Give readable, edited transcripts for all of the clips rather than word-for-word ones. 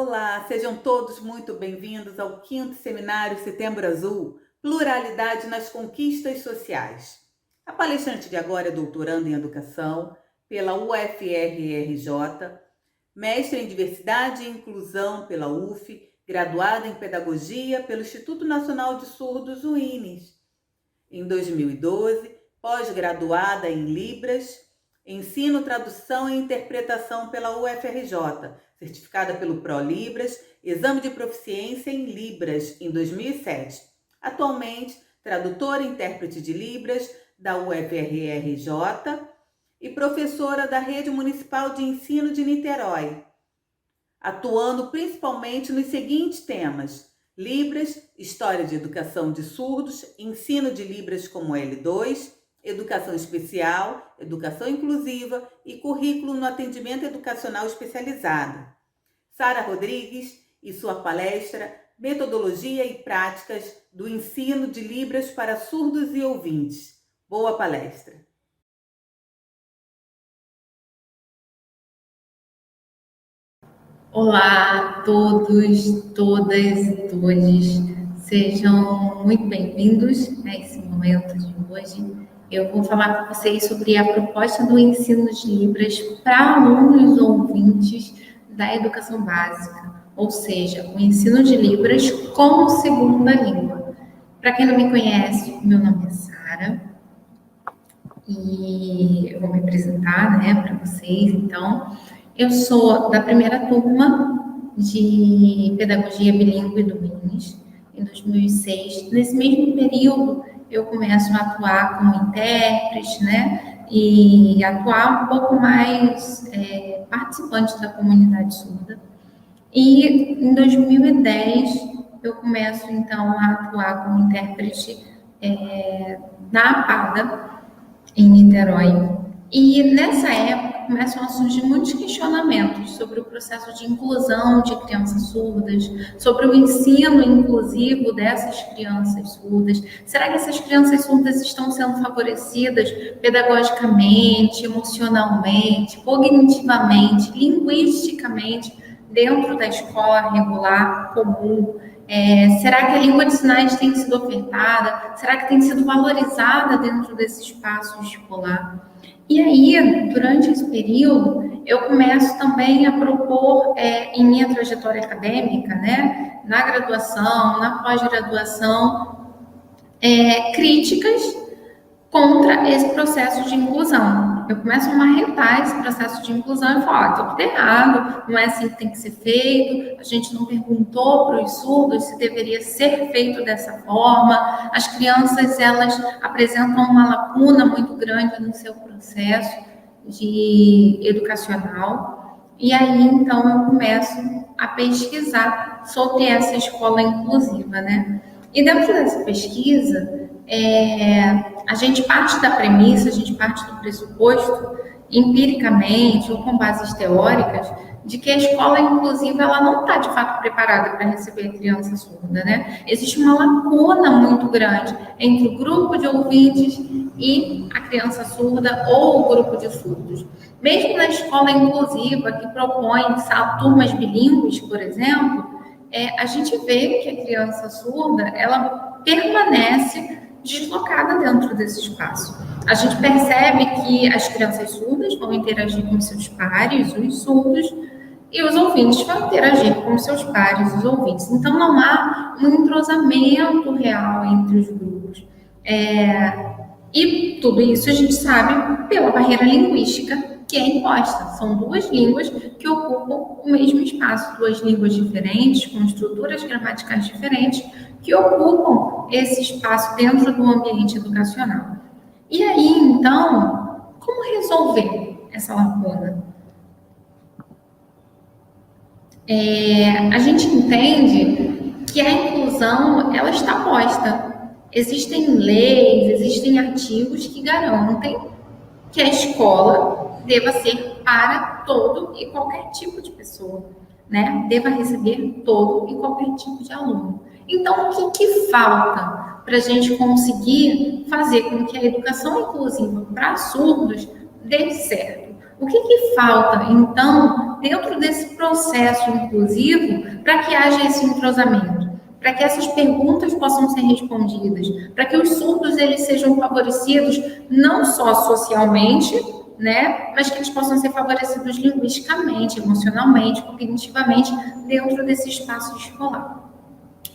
Olá, sejam todos muito bem-vindos ao 5º Seminário Setembro Azul, Pluralidade nas Conquistas Sociais. A palestrante de agora é doutoranda em Educação pela UFRRJ, mestre em Diversidade e Inclusão pela UF, graduada em Pedagogia pelo Instituto Nacional de Surdos, o INES. Em 2012, pós-graduada em Libras, Ensino, Tradução e Interpretação pela UFRJ, certificada pelo ProLibras, Exame de Proficiência em Libras, em 2007. Atualmente, tradutora e intérprete de Libras da UFRRJ e professora da Rede Municipal de Ensino de Niterói, atuando principalmente nos seguintes temas: Libras, História de Educação de Surdos, Ensino de Libras como L2, Educação Especial, Educação Inclusiva e Currículo no Atendimento Educacional Especializado. Sara Rodrigues e sua palestra Metodologia e Práticas do Ensino de Libras para Surdos e Ouvintes. Boa palestra! Olá a todos, todas e todes, sejam muito bem-vindos a esse momento de hoje. Eu vou falar com vocês sobre a proposta do ensino de Libras para alunos ouvintes da educação básica, ou seja, o ensino de Libras como segunda língua. Para quem não me conhece, meu nome é Sara e eu vou me apresentar, para vocês, então. Eu sou da primeira turma de Pedagogia Bilíngue do INES, em 2006. Nesse mesmo período, eu começo a atuar como intérprete, e atuar um pouco mais participante da comunidade surda. E em 2010, eu começo, então, a atuar como intérprete na APADA, em Niterói. E nessa época começam a surgir muitos questionamentos sobre o processo de inclusão de crianças surdas, sobre o ensino inclusivo dessas crianças surdas. Será que essas crianças surdas estão sendo favorecidas pedagogicamente, emocionalmente, cognitivamente, linguisticamente dentro da escola regular, comum? Será que a língua de sinais tem sido ofertada? Será que tem sido valorizada dentro desse espaço escolar? E aí, durante esse período, eu começo também a propor, em minha trajetória acadêmica, na graduação, na pós-graduação, críticas contra esse processo de inclusão. Eu começo a marretar esse processo de inclusão e falo, está tudo errado, não é assim que tem que ser feito, a gente não perguntou para os surdos se deveria ser feito dessa forma, as crianças, elas apresentam uma lacuna muito grande no seu processo educacional, e aí, então, eu começo a pesquisar sobre essa escola inclusiva, E dentro dessa pesquisa, a gente parte da premissa, a gente parte do pressuposto, empiricamente ou com bases teóricas, de que a escola inclusiva ela não está de fato preparada para receber a criança surda, Existe uma lacuna muito grande entre o grupo de ouvintes e a criança surda ou o grupo de surdos. Mesmo na escola inclusiva, que propõe turmas bilíngues, por exemplo, a gente vê que a criança surda ela permanece deslocada dentro desse espaço. A gente percebe que as crianças surdas vão interagir com seus pares, os surdos, e os ouvintes vão interagir com seus pares, os ouvintes. Então, não há um entrosamento real entre os grupos. E tudo isso a gente sabe pela barreira linguística que é imposta. São duas línguas que ocupam o mesmo espaço, duas línguas diferentes, com estruturas gramaticais diferentes, que ocupam esse espaço dentro do ambiente educacional. E aí, então, como resolver essa lacuna? A gente entende que a inclusão, ela está posta. Existem leis, existem artigos que garantem que a escola deva ser para todo e qualquer tipo de pessoa, Deva receber todo e qualquer tipo de aluno. Então, o que falta para a gente conseguir fazer com que a educação inclusiva para surdos dê certo? O que falta, então, dentro desse processo inclusivo, para que haja esse entrosamento, para que essas perguntas possam ser respondidas, para que os surdos eles sejam favorecidos não só socialmente, né, mas que eles possam ser favorecidos linguisticamente, emocionalmente, cognitivamente dentro desse espaço escolar.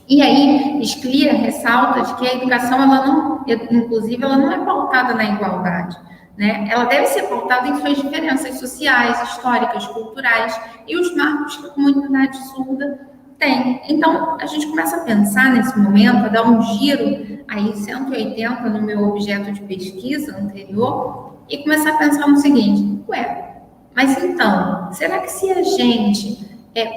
E aí, Sclia ressalta de que a educação, ela não, inclusive, ela não é pautada na igualdade, né? Ela deve ser pautada em suas diferenças sociais, históricas, culturais e os marcos que a comunidade surda tem. Então, a gente começa a pensar nesse momento, a dar um giro aí 180 no meu objeto de pesquisa anterior e começar a pensar no seguinte: ué, mas então, será que se a gente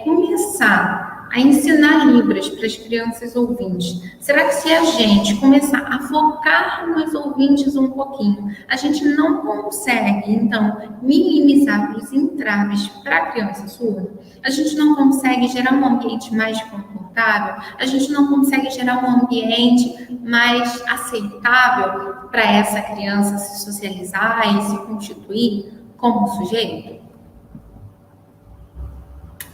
começar a ensinar Libras para as crianças ouvintes, será que se a gente começar a focar nos ouvintes um pouquinho, a gente não consegue, então, minimizar os entraves para a criança surda? A gente não consegue gerar um ambiente mais confortável? A gente não consegue gerar um ambiente mais aceitável para essa criança se socializar e se constituir como sujeito?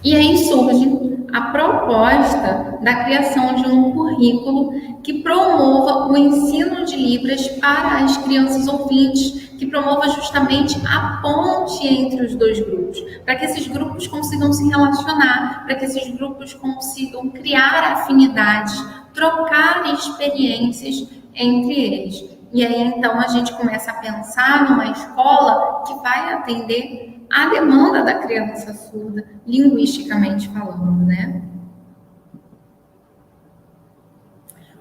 E aí surge a proposta da criação de um currículo que promova o ensino de Libras para as crianças ouvintes, que promova justamente a ponte entre os dois grupos, para que esses grupos consigam se relacionar, para que esses grupos consigam criar afinidades, trocar experiências entre eles. E aí, então, a gente começa a pensar numa escola que vai atender a demanda da criança surda, linguisticamente falando, né?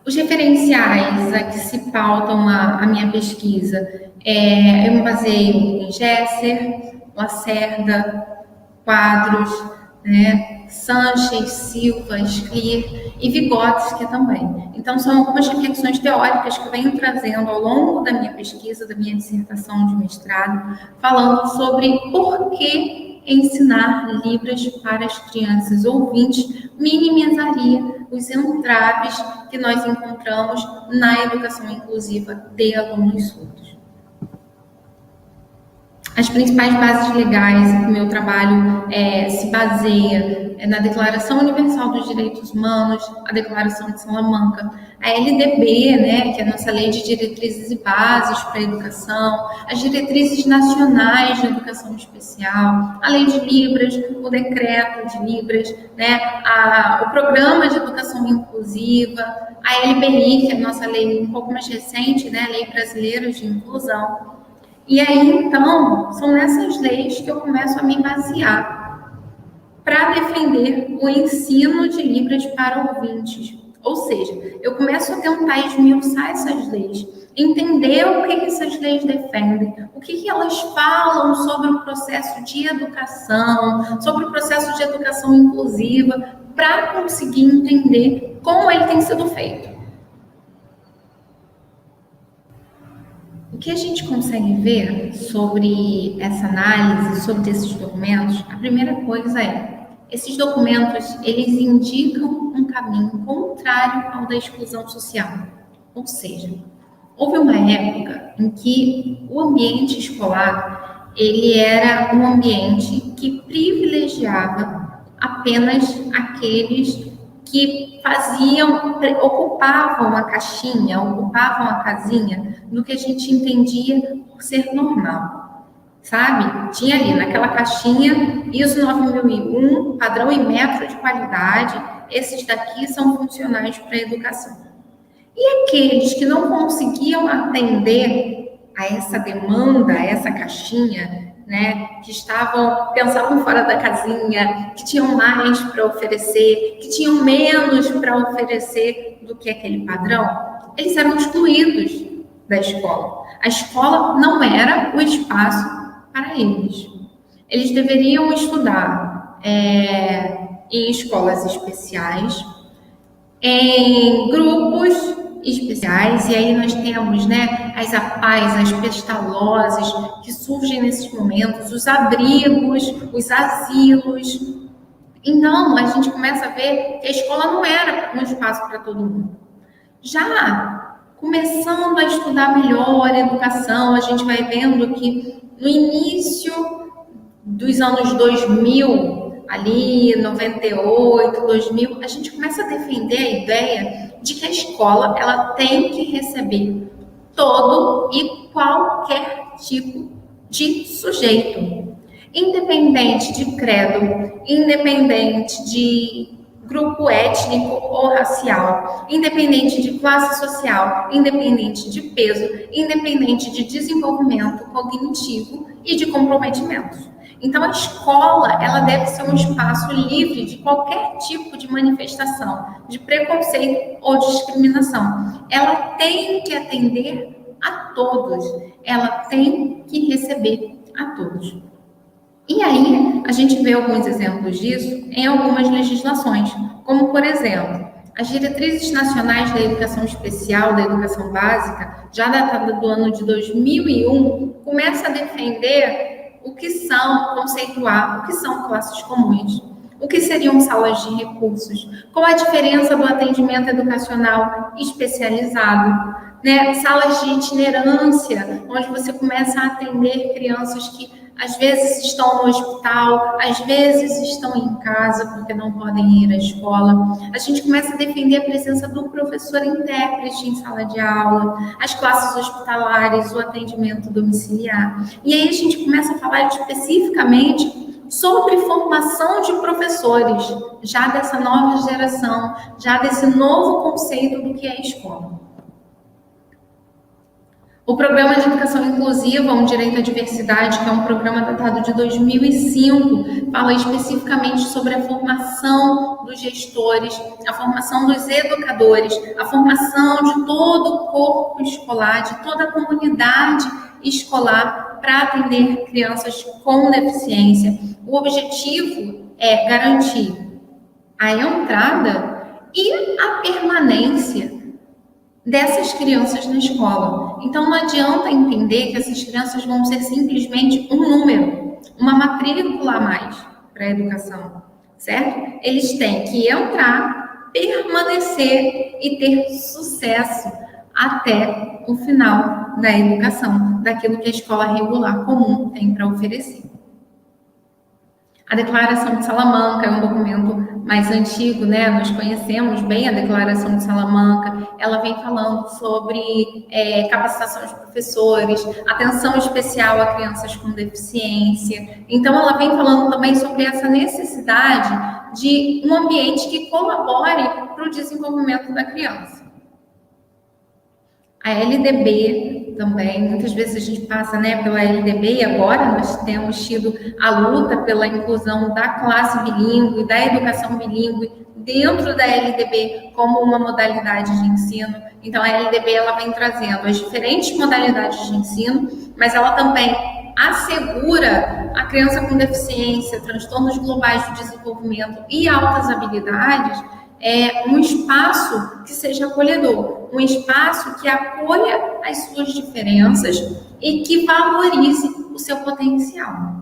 Os referenciais a que se pautam a minha pesquisa, eu me baseio em Gesser, Lacerda, Quadros, né? Sanches, Silva, Sclier e Vygotsky também. Então, são algumas reflexões teóricas que eu venho trazendo ao longo da minha pesquisa, da minha dissertação de mestrado, falando sobre por que ensinar Libras para as crianças ouvintes minimizaria os entraves que nós encontramos na educação inclusiva de alunos surdos. As principais bases legais em que o meu trabalho se baseia na Declaração Universal dos Direitos Humanos, a Declaração de Salamanca, a LDB, né, que é a nossa Lei de Diretrizes e Bases para a Educação, as Diretrizes Nacionais de Educação Especial, a Lei de Libras, o Decreto de Libras, né, o Programa de Educação Inclusiva, a LBI, que é a nossa lei um pouco mais recente, né, a Lei Brasileira de Inclusão. E aí, então, são nessas leis que eu começo a me basear para defender o ensino de Libras para ouvintes. Ou seja, eu começo a tentar esmiuçar essas leis, entender o que essas leis defendem, o que elas falam sobre o processo de educação, sobre o processo de educação inclusiva, para conseguir entender como ele tem sido feito. O que a gente consegue ver sobre essa análise, sobre esses documentos, a primeira coisa esses documentos, eles indicam um caminho contrário ao da exclusão social. Ou seja, houve uma época em que o ambiente escolar, ele era um ambiente que privilegiava apenas aqueles que ocupavam a caixinha, ocupavam a casinha do que a gente entendia por ser normal, sabe? Tinha ali naquela caixinha ISO 9001, padrão e metro de qualidade, esses daqui são funcionais para a educação. E aqueles que não conseguiam atender a essa demanda, a essa caixinha, né, que pensavam fora da casinha, que tinham mais para oferecer, que tinham menos para oferecer do que aquele padrão, eles eram excluídos da escola. A escola não era o espaço para eles. Eles deveriam estudar em escolas especiais, em grupos especiais, e aí nós temos, né, as APAES, as pestalozes, que surgem nesses momentos, os abrigos, os asilos. Então, a gente começa a ver que a escola não era um espaço para todo mundo. Já começando a estudar melhor a educação, a gente vai vendo que no início dos anos 2000, ali 98, 2000, a gente começa a defender a ideia de que a escola ela tem que receber todo e qualquer tipo de sujeito, independente de credo, independente de grupo étnico ou racial, independente de classe social, independente de peso, independente de desenvolvimento cognitivo e de comprometimentos. Então, a escola ela deve ser um espaço livre de qualquer tipo de manifestação, de preconceito ou discriminação. Ela tem que atender a todos, ela tem que receber a todos. E aí, a gente vê alguns exemplos disso em algumas legislações, como, por exemplo, as Diretrizes Nacionais da Educação Especial, da Educação Básica, já datada do ano de 2001, começa a defender o que são, conceituar o que são classes comuns, o que seriam salas de recursos, qual a diferença do atendimento educacional especializado, né? Salas de itinerância, onde você começa a atender crianças que às vezes estão no hospital, às vezes estão em casa porque não podem ir à escola. A gente começa a defender a presença do professor intérprete em sala de aula, as classes hospitalares, o atendimento domiciliar. E aí a gente começa a falar especificamente sobre formação de professores, já dessa nova geração, já desse novo conceito do que é escola. O Programa de Educação Inclusiva, um Direito à Diversidade, que é um programa datado de 2005, fala especificamente sobre a formação dos gestores, a formação dos educadores, a formação de todo o corpo escolar, de toda a comunidade escolar para atender crianças com deficiência. O objetivo é garantir a entrada e a permanência dessas crianças na escola. Então, não adianta entender que essas crianças vão ser simplesmente um número, uma matrícula a mais para a educação, certo? Eles têm que entrar, permanecer e ter sucesso até o final da educação, daquilo que a escola regular comum tem para oferecer. A Declaração de Salamanca é um documento mais antigo, né? Nós conhecemos bem a Declaração de Salamanca. Ela vem falando sobre capacitação de professores, atenção especial a crianças com deficiência. Então, ela vem falando também sobre essa necessidade de um ambiente que colabore para o desenvolvimento da criança. A LDB também, muitas vezes a gente passa, né, pela LDB e agora nós temos tido a luta pela inclusão da classe bilíngue, da educação bilíngue dentro da LDB como uma modalidade de ensino. Então a LDB ela vem trazendo as diferentes modalidades de ensino, mas ela também assegura a criança com deficiência, transtornos globais do desenvolvimento e altas habilidades um espaço que seja acolhedor, um espaço que acolha as suas diferenças e que valorize o seu potencial.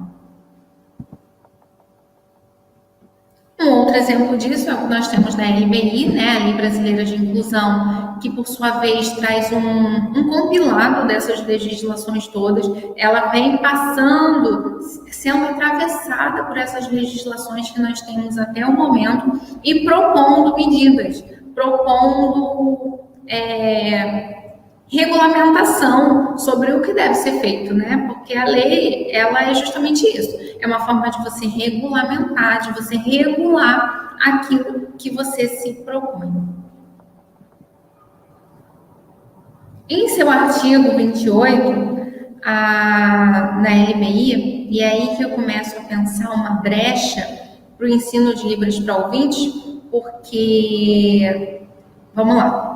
Um outro exemplo disso é o que nós temos na LBI, né, a Lei Brasileira de Inclusão, que por sua vez traz um compilado dessas legislações todas. Ela vem passando, sendo atravessada por essas legislações que nós temos até o momento e propondo medidas, propondo regulamentação sobre o que deve ser feito, né? Porque a lei, ela é justamente isso. É uma forma de você regulamentar, de você regular aquilo que você se propõe. Em seu artigo 28, na LBI, e é aí que eu começo a pensar uma brecha para o ensino de Libras para ouvintes, porque, vamos lá,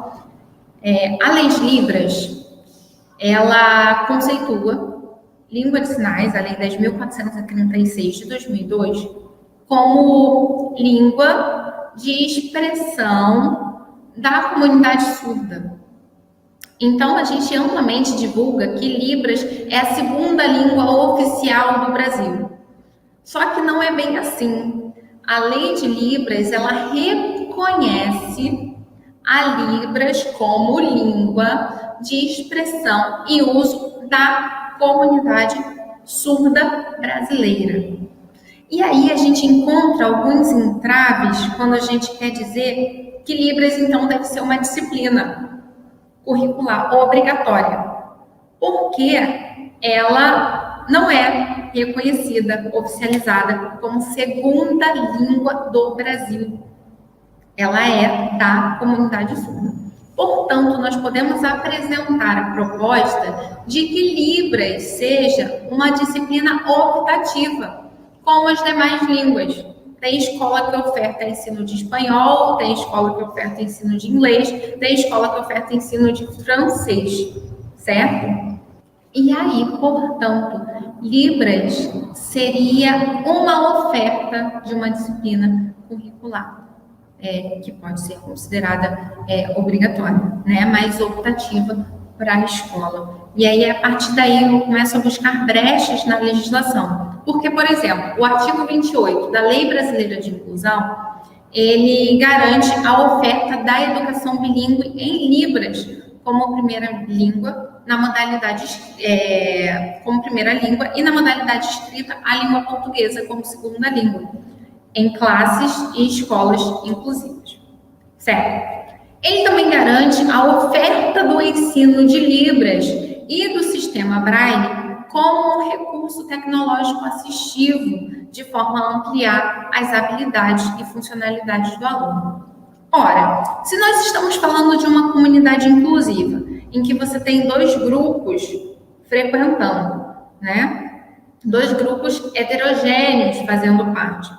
a Lei de Libras, ela conceitua língua de sinais, a Lei 10.436 de 2002, como língua de expressão da comunidade surda. Então, a gente amplamente divulga que Libras é a segunda língua oficial do Brasil. Só que não é bem assim. A Lei de Libras, ela reconhece a Libras como língua de expressão e uso da comunidade surda brasileira. E aí a gente encontra alguns entraves quando a gente quer dizer que Libras, então, deve ser uma disciplina curricular obrigatória, porque ela não é reconhecida, oficializada como segunda língua do Brasil. Ela é da comunidade surda. Portanto, nós podemos apresentar a proposta de que Libras seja uma disciplina optativa, como as demais línguas. Tem escola que oferta ensino de espanhol, tem escola que oferta ensino de inglês, tem escola que oferta ensino de francês, certo? E aí, portanto, Libras seria uma oferta de uma disciplina curricular, que pode ser considerada obrigatória, né? Mas optativa para a escola. E aí, a partir daí, eu começo a buscar brechas na legislação. Porque, por exemplo, o artigo 28 da Lei Brasileira de Inclusão, ele garante a oferta da educação bilíngue em Libras como primeira língua, na modalidade como primeira língua e na modalidade escrita a língua portuguesa como segunda língua, em classes e escolas inclusivas, certo? Ele também garante a oferta do ensino de Libras e do sistema Braille como um recurso tecnológico assistivo, de forma a ampliar as habilidades e funcionalidades do aluno. Ora, se nós estamos falando de uma comunidade inclusiva, em que você tem 2 grupos frequentando, né? 2 grupos heterogêneos fazendo parte,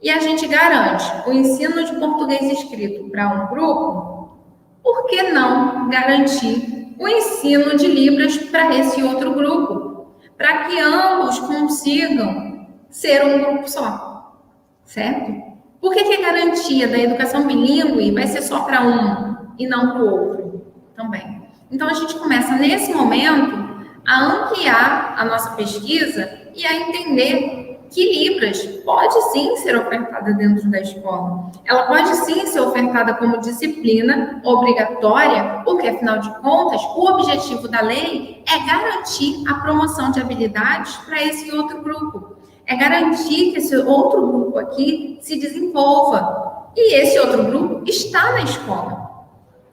e a gente garante o ensino de português escrito para um grupo, por que não garantir o ensino de Libras para esse outro grupo? Para que ambos consigam ser um grupo só, certo? Por que a garantia da educação bilíngue vai ser só para um e não para o outro também? Então, a gente começa, nesse momento, a ampliar a nossa pesquisa e a entender que Libras pode sim ser ofertada dentro da escola. Ela pode sim ser ofertada como disciplina obrigatória, porque, afinal de contas, o objetivo da lei é garantir a promoção de habilidades para esse outro grupo. É garantir que esse outro grupo aqui se desenvolva. E esse outro grupo está na escola.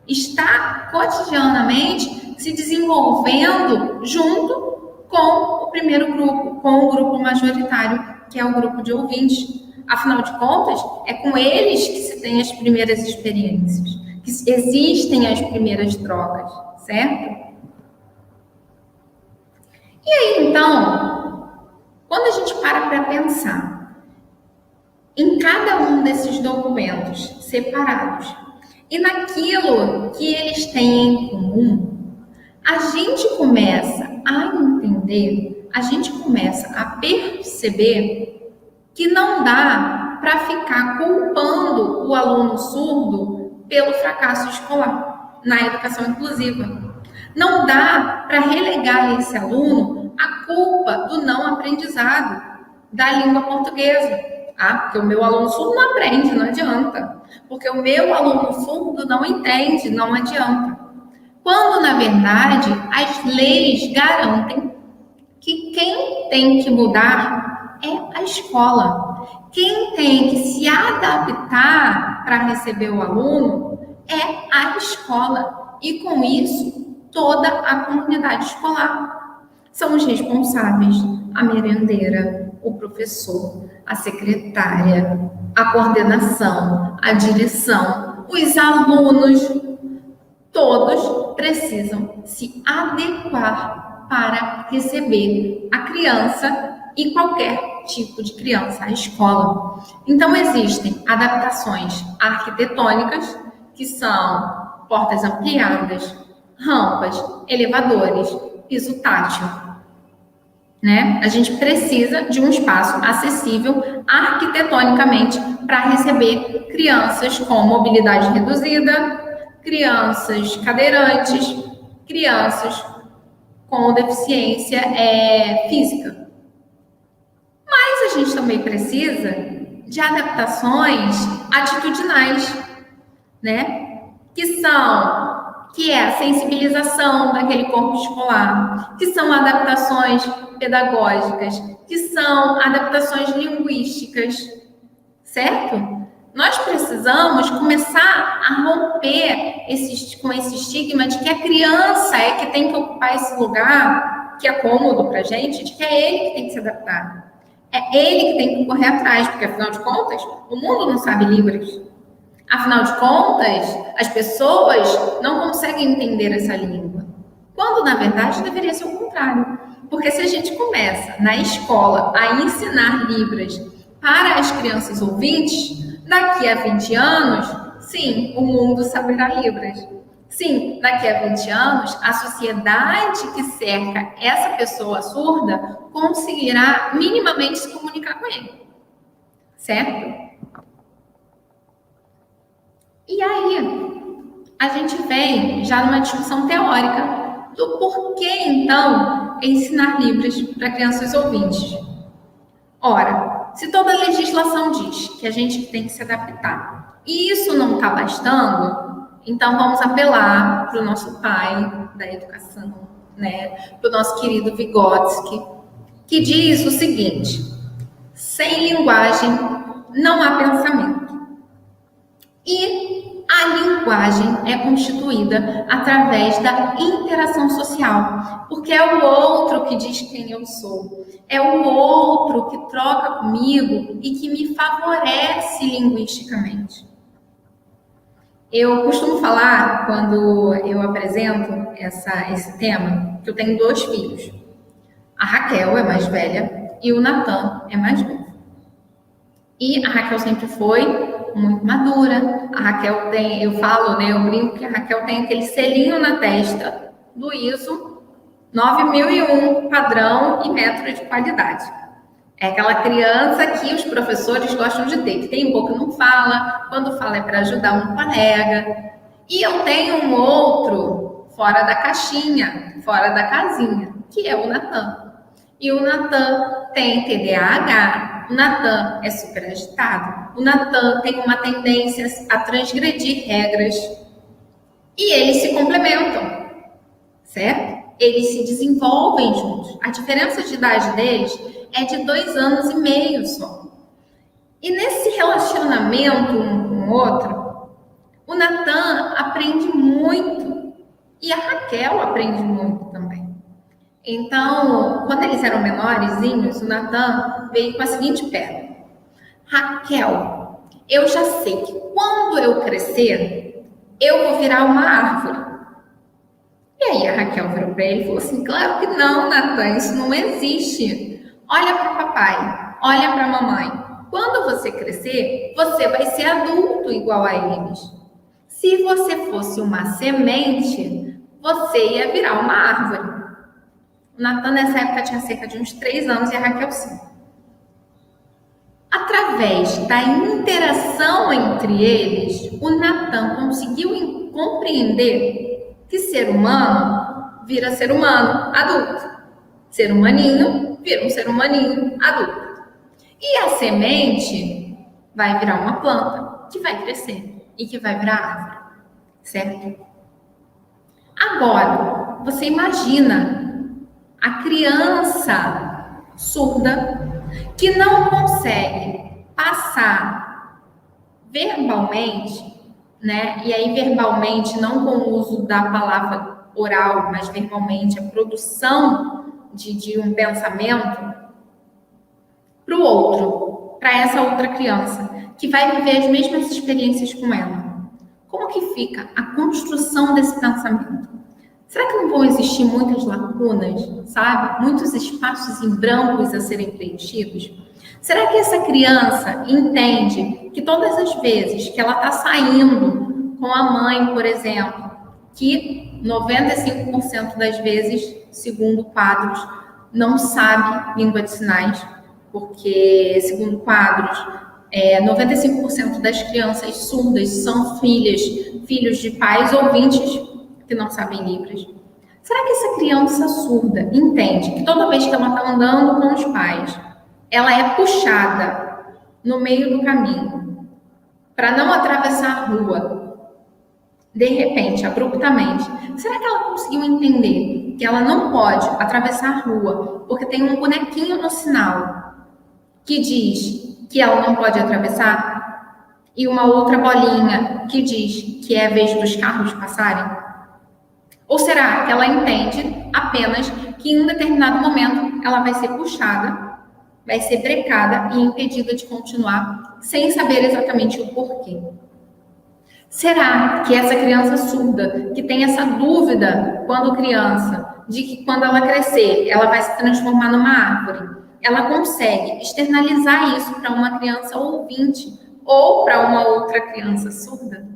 Está cotidianamente se desenvolvendo junto com o primeiro grupo, com o grupo majoritário, que é o grupo de ouvintes. Afinal de contas, é com eles que se tem as primeiras experiências, que existem as primeiras trocas, certo? E aí, então, quando a gente para pensar em cada um desses documentos separados e naquilo que eles têm em comum, a gente começa a entender, a gente começa a perceber que não dá para ficar culpando o aluno surdo pelo fracasso escolar na educação inclusiva. Não dá para relegar esse aluno a culpa do não aprendizado da língua portuguesa. Porque o meu aluno surdo não aprende, não adianta. Porque o meu aluno surdo não entende, não adianta. Quando, na verdade, as leis garantem que quem tem que mudar é a escola. Quem tem que se adaptar para receber o aluno é a escola. E, com isso, toda a comunidade escolar. São os responsáveis, a merendeira, o professor, a secretária, a coordenação, a direção, os alunos, todos precisam se adequar para receber a criança e qualquer tipo de criança à escola. Então, existem adaptações arquitetônicas, que são portas ampliadas, rampas, elevadores, piso tátil, né? A gente precisa de um espaço acessível arquitetonicamente para receber crianças com mobilidade reduzida, crianças cadeirantes, crianças com deficiência física. Mas a gente também precisa de adaptações atitudinais, né? Que são que é a sensibilização daquele corpo escolar, que são adaptações pedagógicas, que são adaptações linguísticas, certo? Nós precisamos começar a romper com esse estigma de que a criança é que tem que ocupar esse lugar que é cômodo para a gente, de que é ele que tem que se adaptar. É ele que tem que correr atrás, porque afinal de contas, o mundo não sabe Libras. Afinal de contas, as pessoas não conseguem entender essa língua. Quando, na verdade, deveria ser o contrário. Porque se a gente começa, na escola, a ensinar Libras para as crianças ouvintes, daqui a 20 anos, sim, o mundo saberá Libras. Sim, daqui a 20 anos, a sociedade que cerca essa pessoa surda conseguirá minimamente se comunicar com ele. Certo? E aí, a gente vem já numa discussão teórica do porquê, então, ensinar Libras para crianças ouvintes. Ora, se toda a legislação diz que a gente tem que se adaptar e isso não está bastando, então vamos apelar para o nosso pai da educação, né? Para o nosso querido Vygotsky, que diz o seguinte: sem linguagem não há pensamento. E a linguagem é constituída através da interação social, porque é o outro que diz quem eu sou, é o outro que troca comigo e que me favorece linguisticamente. Eu costumo falar, quando eu apresento esse tema, que eu tenho 2 filhos. A Raquel é mais velha e o Natan é mais novo. E a Raquel sempre foi muito madura. A Raquel tem, eu falo, né, eu brinco que a Raquel tem aquele selinho na testa do ISO 9001, padrão e metro de qualidade. É aquela criança que os professores gostam de ter, que tem boca não fala, quando fala é para ajudar um colega. E eu tenho um outro fora da caixinha, fora da casinha, que é o Natan. E o Natan tem TDAH, o Natan é super agitado, o Natan tem uma tendência a transgredir regras e eles se complementam, certo? Eles se desenvolvem juntos. A diferença de idade deles é de 2 anos e meio só. E nesse relacionamento um com o outro, o Natan aprende muito e a Raquel aprende muito também. Então, quando eles eram menorzinhos, o Natan veio com a seguinte pedra: Raquel, eu já sei que quando eu crescer, eu vou virar uma árvore. E aí a Raquel virou para ele e falou assim: claro que não, Natan, isso não existe. Olha para o papai, olha para a mamãe. Quando você crescer, você vai ser adulto igual a eles. Se você fosse uma semente, você ia virar uma árvore. O Natan, nessa época, tinha cerca de uns 3 anos e a Raquel 5. Através da interação entre eles, o Natan conseguiu compreender que ser humano vira ser humano adulto. Ser humaninho vira um ser humaninho adulto. E a semente vai virar uma planta que vai crescer e que vai virar árvore, certo? Agora, você imagina a criança surda que não consegue passar verbalmente, né? E aí verbalmente não com o uso da palavra oral, mas verbalmente a produção de um pensamento para o outro, para essa outra criança que vai viver as mesmas experiências com ela. Como que fica a construção desse pensamento? Será que não vão existir muitas lacunas, sabe? Muitos espaços em brancos a serem preenchidos? Será que essa criança entende que todas as vezes que ela está saindo com a mãe, por exemplo, que 95% das vezes, segundo quadros, não sabe língua de sinais, porque, segundo quadros, 95% das crianças surdas são filhos de pais ouvintes que não sabem Libras. Será que essa criança surda entende que toda vez que ela está andando com os pais, ela é puxada no meio do caminho para não atravessar a rua de repente, abruptamente, será que ela conseguiu entender que ela não pode atravessar a rua porque tem um bonequinho no sinal que diz que ela não pode atravessar e uma outra bolinha que diz que é a vez dos carros passarem? Ou será que ela entende apenas que em um determinado momento ela vai ser puxada, vai ser brecada e impedida de continuar sem saber exatamente o porquê? Será que essa criança surda, que tem essa dúvida quando criança, de que quando ela crescer, ela vai se transformar numa árvore, ela consegue externalizar isso para uma criança ouvinte ou para uma outra criança surda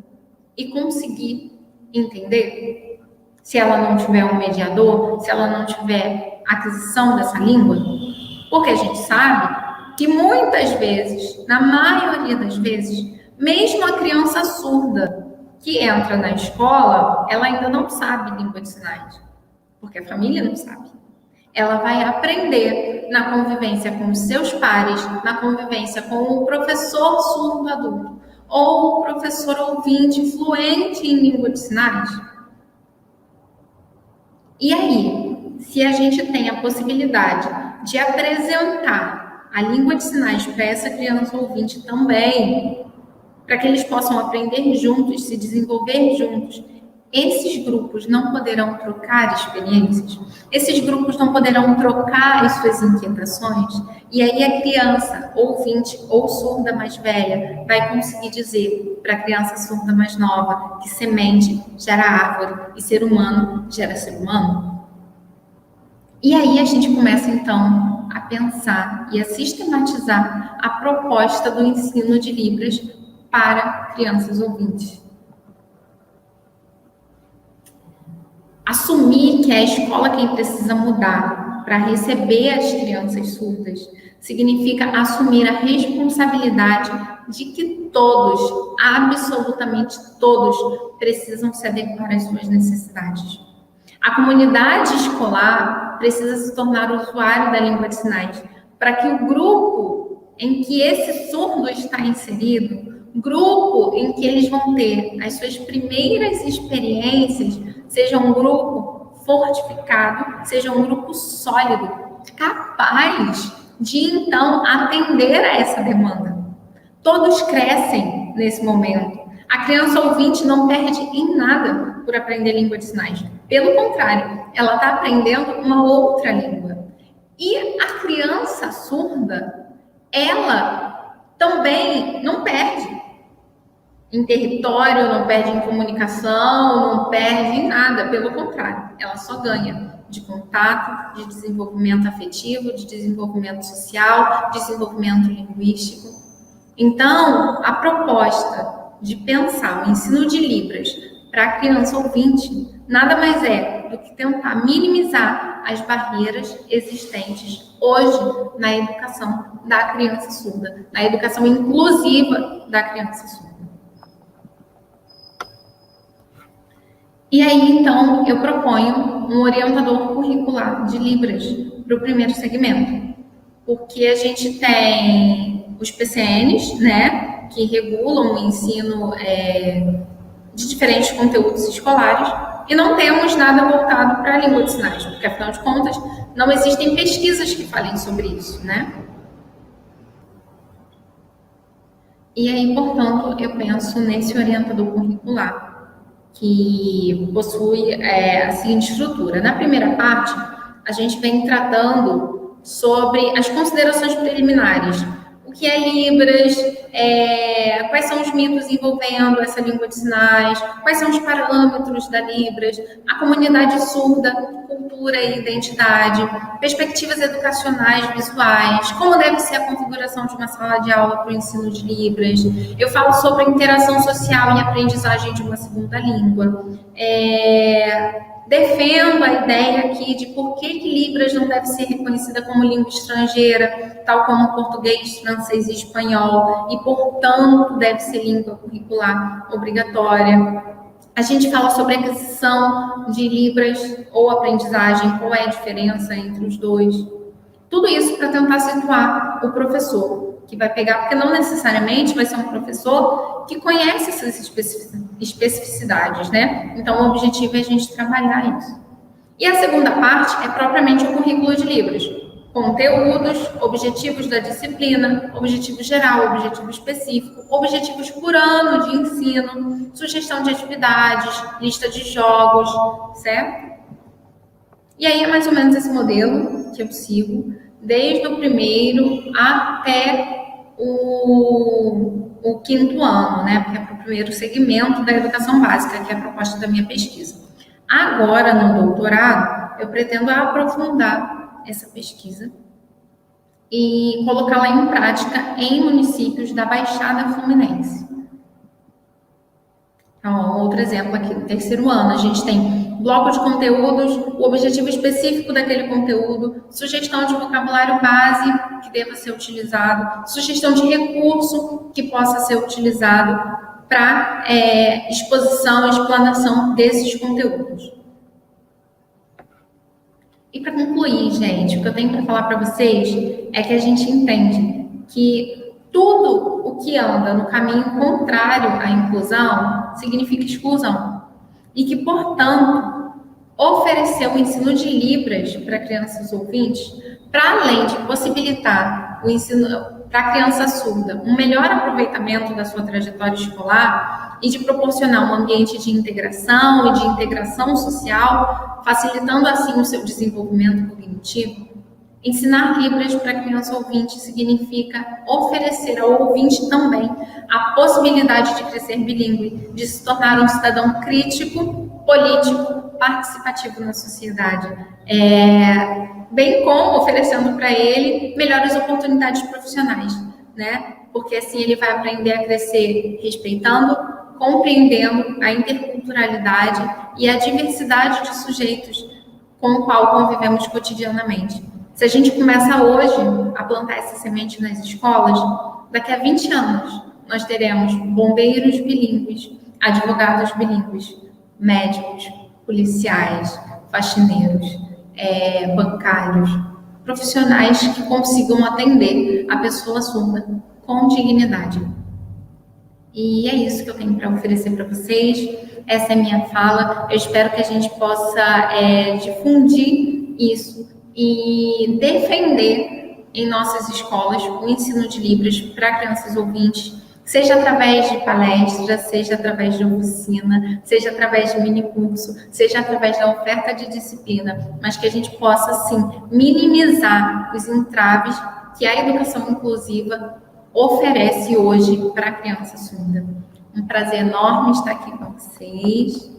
e conseguir entender? Se ela não tiver um mediador, se ela não tiver aquisição dessa língua? Porque a gente sabe que muitas vezes, na maioria das vezes, mesmo a criança surda que entra na escola, ela ainda não sabe língua de sinais, porque a família não sabe. Ela vai aprender na convivência com os seus pares, na convivência com o professor surdo adulto, ou o professor ouvinte fluente em língua de sinais. E aí, se a gente tem a possibilidade de apresentar a língua de sinais para essa criança ouvinte também, para que eles possam aprender juntos, se desenvolver juntos, esses grupos não poderão trocar experiências, esses grupos não poderão trocar as suas inquietações, e aí a criança ouvinte ou surda mais velha vai conseguir dizer para a criança surda mais nova que semente gera árvore e ser humano gera ser humano. E aí a gente começa então a pensar e a sistematizar a proposta do ensino de Libras para crianças ouvintes. Assumir que é a escola quem precisa mudar para receber as crianças surdas significa assumir a responsabilidade de que todos, absolutamente todos, precisam se adequar às suas necessidades. A comunidade escolar precisa se tornar usuário da língua de sinais para que o grupo em que esse surdo está inserido, grupo em que eles vão ter as suas primeiras experiências, seja um grupo fortificado, seja um grupo sólido, capaz de então atender a essa demanda. Todos crescem nesse momento. A criança ouvinte não perde em nada por aprender língua de sinais. Pelo contrário, ela está aprendendo uma outra língua. E a criança surda, ela também não perde em território, não perde em comunicação, não perde em nada, pelo contrário, ela só ganha de contato, de desenvolvimento afetivo, de desenvolvimento social, desenvolvimento linguístico. Então, a proposta de pensar o ensino de Libras para a criança ouvinte nada mais é do que tentar minimizar as barreiras existentes hoje na educação da criança surda, na educação inclusiva da criança surda. E aí, então, eu proponho um orientador curricular de Libras para o primeiro segmento, porque a gente tem os PCNs, né, que regulam o ensino de diferentes conteúdos escolares, e não temos nada voltado para a língua de sinais, porque, afinal de contas, não existem pesquisas que falem sobre isso, né? E aí, portanto, eu penso nesse orientador curricular, que possui a seguinte estrutura. Na primeira parte, a gente vem tratando sobre as considerações preliminares. O que é Libras, quais são os mitos envolvendo essa língua de sinais, quais são os parâmetros da Libras, a comunidade surda, cultura e identidade, perspectivas educacionais visuais, como deve ser a configuração de uma sala de aula para o ensino de Libras. Eu falo sobre interação social e aprendizagem de uma segunda língua. Defendo a ideia aqui de por que Libras não deve ser reconhecida como língua estrangeira, tal como português, francês e espanhol, e, portanto, deve ser língua curricular obrigatória. A gente fala sobre aquisição de Libras ou aprendizagem, qual é a diferença entre os dois. Tudo isso para tentar situar o professor, que vai pegar, porque não necessariamente vai ser um professor que conhece essas especificidades, né? Então, o objetivo é a gente trabalhar isso. E a segunda parte é propriamente o currículo de livros. Conteúdos, objetivos da disciplina, objetivo geral, objetivo específico, objetivos por ano de ensino, sugestão de atividades, lista de jogos, certo? E aí é mais ou menos esse modelo que eu sigo, desde o primeiro até o quinto ano, né? Porque é para o primeiro segmento da educação básica, que é a proposta da minha pesquisa. Agora, no doutorado, eu pretendo aprofundar essa pesquisa e colocá-la em prática em municípios da Baixada Fluminense. Então, outro exemplo aqui, no terceiro ano, a gente tem bloco de conteúdos, o objetivo específico daquele conteúdo, sugestão de vocabulário base que deva ser utilizado, sugestão de recurso que possa ser utilizado para exposição e explanação desses conteúdos. E para concluir, gente, o que eu tenho para falar para vocês é que a gente entende que tudo o que anda no caminho contrário à inclusão significa exclusão. E que, portanto, oferecer o ensino de Libras para crianças ouvintes, para além de possibilitar o ensino para a criança surda um melhor aproveitamento da sua trajetória escolar e de proporcionar um ambiente de integração e de integração social, facilitando assim o seu desenvolvimento cognitivo, ensinar Libras para a criança ouvinte significa oferecer ao ouvinte também a possibilidade de crescer bilíngue, de se tornar um cidadão crítico, político, participativo na sociedade, bem como oferecendo para ele melhores oportunidades profissionais, né? Porque assim ele vai aprender a crescer respeitando, compreendendo a interculturalidade e a diversidade de sujeitos com o qual convivemos cotidianamente. Se a gente começa hoje a plantar essa semente nas escolas, daqui a 20 anos nós teremos bombeiros bilíngues, advogados bilíngues, médicos, policiais, faxineiros, bancários, profissionais que consigam atender a pessoa surda com dignidade. E é isso que eu tenho para oferecer para vocês. Essa é a minha fala. Eu espero que a gente possa difundir isso e defender em nossas escolas o ensino de Libras para crianças ouvintes, seja através de palestra, seja através de oficina, seja através de minicurso, seja através da oferta de disciplina, mas que a gente possa, sim, minimizar os entraves que a educação inclusiva oferece hoje para a criança surda. Um prazer enorme estar aqui com vocês.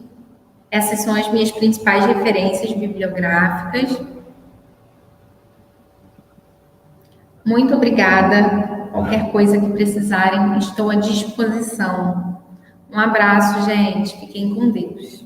Essas são as minhas principais referências bibliográficas. Muito obrigada. Qualquer coisa que precisarem, estou à disposição. Um abraço, gente. Fiquem com Deus.